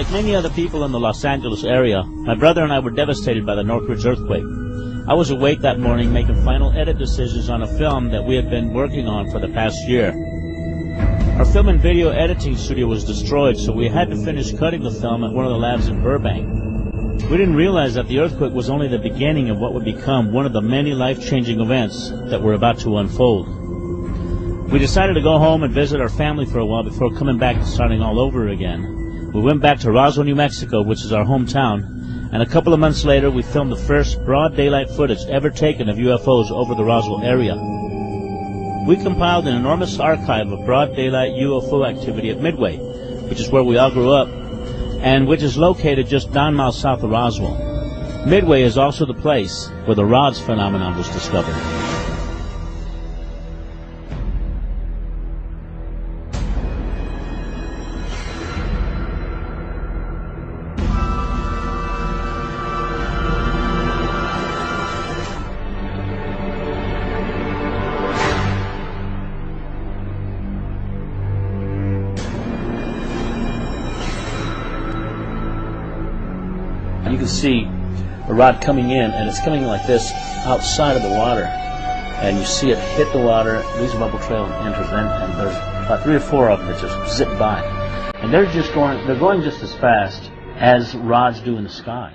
Like many other people in the Los Angeles area, my brother and I were devastated by the Northridge earthquake. I was awake that morning making final edit decisions on a film that we had been working on for the past year. Our film and video editing studio was destroyed, so we had to finish cutting the film at one of the labs in Burbank. We didn't realize that the earthquake was only the beginning of what would become one of the many life-changing events that were about to unfold. We decided to go home and visit our family for a while before coming back and starting all over again. We went back to Roswell, New Mexico, which is our hometown, and a couple of months later we filmed the first broad daylight footage ever taken of UFOs over the Roswell area. We compiled an enormous archive of broad daylight UFO activity at Midway, which is where we all grew up, and which is located just 9 miles south of Roswell. Midway is also the place where the rods phenomenon was discovered. You can see a rod coming in, and it's coming like this outside of the water, and you see it hit the water, leaves a bubble trail, and enters in, and there's about 3 or 4 of them that just zip by, and they're going just as fast as rods do in the sky.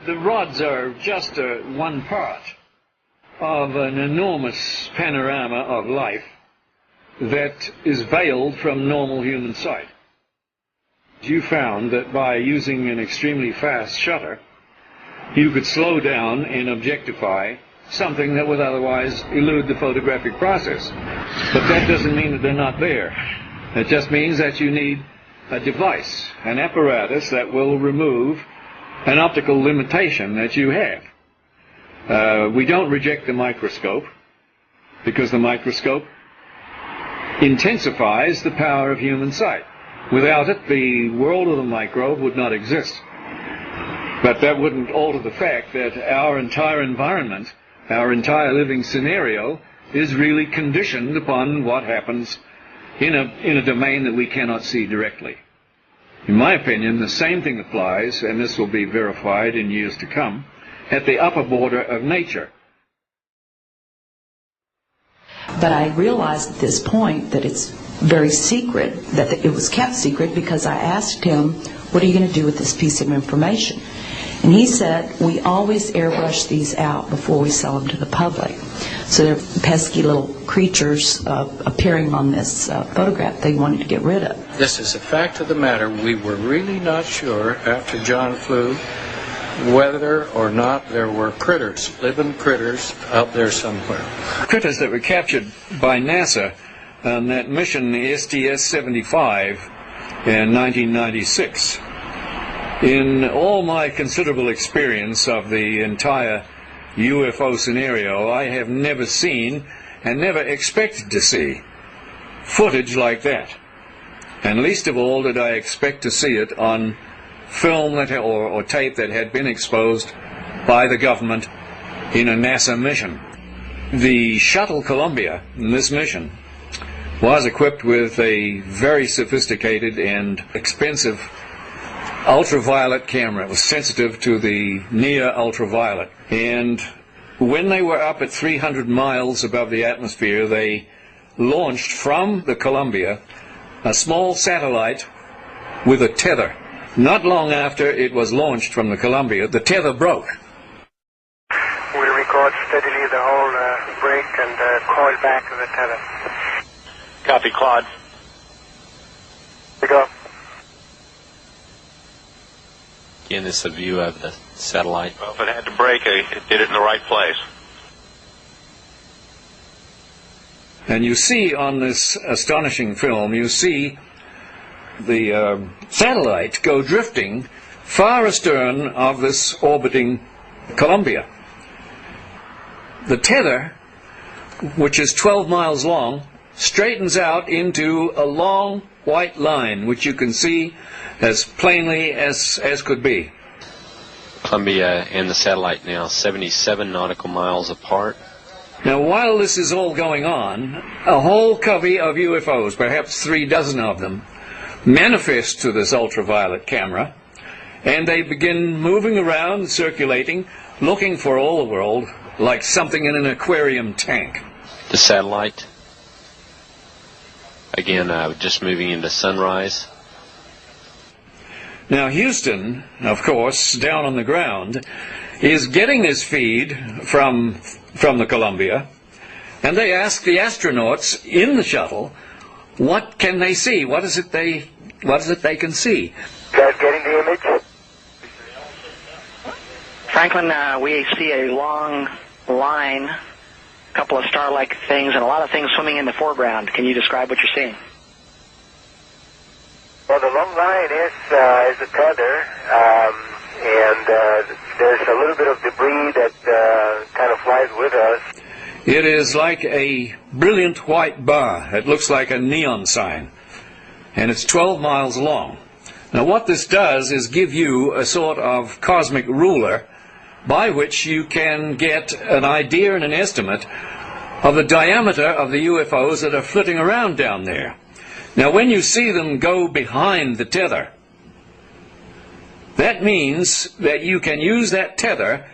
The rods are just one part of an enormous panorama of life that is veiled from normal human sight. You found that by using an extremely fast shutter, you could slow down and objectify something that would otherwise elude the photographic process. But that doesn't mean that they're not there. It just means that you need a device, an apparatus that will remove an optical limitation that you have. We don't reject the microscope because the microscope intensifies the power of human sight. Without it, the world of the microbe would not exist. But that wouldn't alter the fact that our entire environment, our entire living scenario, is really conditioned upon what happens in a domain that we cannot see directly. In my opinion, the same thing applies, and this will be verified in years to come, at the upper border of nature. But I realized at this point that it's very secret, that it was kept secret, because I asked him, what are you going to do with this piece of information? And he said, we always airbrush these out before we sell them to the public. So they're pesky little creatures appearing on this photograph they wanted to get rid of. This is a fact of the matter. We were really not sure after John flew whether or not there were critters, living critters, out there somewhere. Critters that were captured by NASA on that mission STS-75 in 1996. In all my considerable experience of the entire UFO scenario, I have never seen and never expected to see footage like that. And least of all did I expect to see it on film that, or tape that had been exposed by the government in a NASA mission. The shuttle Columbia in this mission was equipped with a very sophisticated and expensive ultraviolet camera. It was sensitive to the near ultraviolet. And when they were up at 300 miles above the atmosphere, they launched from the Columbia a small satellite with a tether. Not long after it was launched from the Columbia, the tether broke. We'll record steadily the whole break and coil back to the tether. Copy, Claude. Here we go. Again, this is a view of the satellite. Well, if it had to break, it did it in the right place. And you see on this astonishing film, you see the satellite go drifting far astern of this orbiting Columbia. The tether, which is 12 miles long, straightens out into a long white line, which you can see as plainly as could be. Columbia and the satellite now 77 nautical miles apart. Now, while this is all going on, a whole covey of UFOs, perhaps 36 of them, manifest to this ultraviolet camera, and they begin moving around, circulating, looking for all the world like something in an aquarium tank. The satellite, again, just moving into sunrise. Now, Houston, of course, down on the ground, is getting this feed from the Columbia, and they ask the astronauts in the shuttle, what can they see? What is it they can see? You guys getting the image? Franklin, we see a long line, a couple of star-like things, and a lot of things swimming in the foreground. Can you describe what you're seeing? Well, the long line is a tether, and there's a little bit of debris that kind of flies with us. It is like a brilliant white bar. It looks like a neon sign, and it's 12 miles long. Now, what this does is give you a sort of cosmic ruler by which you can get an idea and an estimate of the diameter of the UFOs that are flitting around down there. Now, when you see them go behind the tether, that means that you can use that tether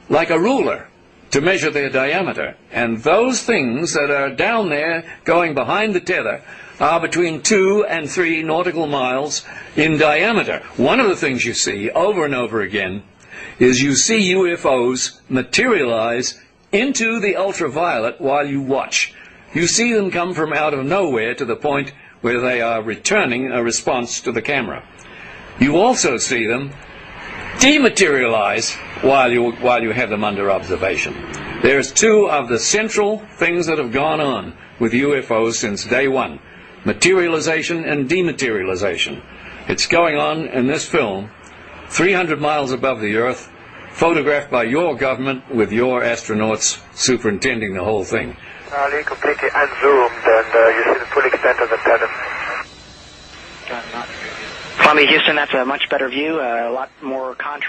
like a ruler to measure their diameter. And those things that are down there going behind the tether are between 2 and 3 nautical miles in diameter. One of the things you see over and over again is you see UFOs materialize into the ultraviolet while you watch. You see them come from out of nowhere to the point where they are returning a response to the camera. You also see them dematerialize while you have them under observation. There's 2 of the central things that have gone on with UFOs since day one: materialization and dematerialization. It's going on in this film, 300 miles above the Earth, photographed by your government with your astronauts superintending the whole thing. Completely unzoomed, and you see the full extent of the tether. Columbia, Houston, that's a much better view, a lot more contrast.